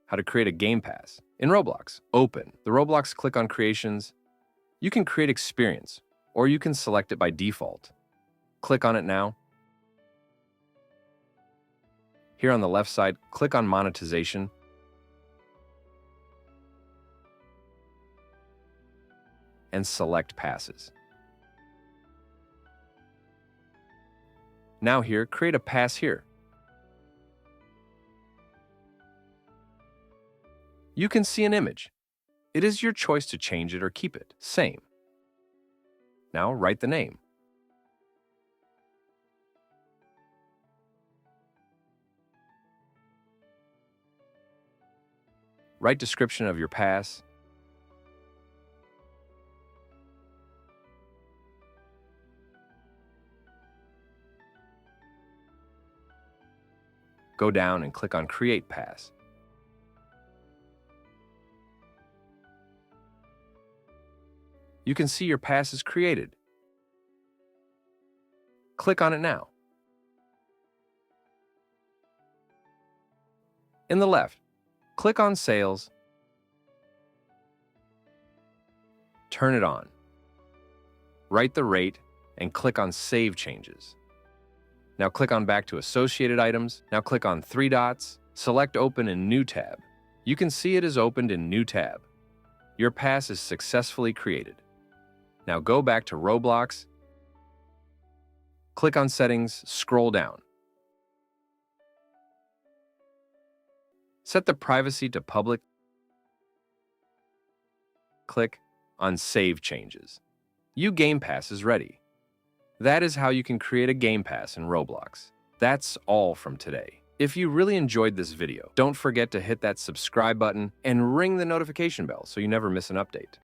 how to create a Gamepass. In Roblox, open the Roblox, click on Creations. You can create experience, or you can select it by default. Click on it now. Here on the left side, click on Monetization. And select Passes. Now here, create a pass here. You can see an image. It is your choice to change it or keep it same. Now write the name. Write description of your pass. Go down and click on Create Pass. You can see your pass is created. Click on it now. In the left, click on Sales. Turn it on. Write the rate and click on Save Changes. Now click on back to Associated Items. Now click on 3 dots. Select Open in New tab. You can see it is opened in New tab. Your pass is successfully created. Now go back to Roblox. Click on Settings, scroll down. Set the privacy to public. Click on Save Changes. Your Game Pass is ready. That is how you can create a Game Pass in Roblox. That's all from today. If you really enjoyed this video, don't forget to hit that subscribe button and ring the notification bell so you never miss an update.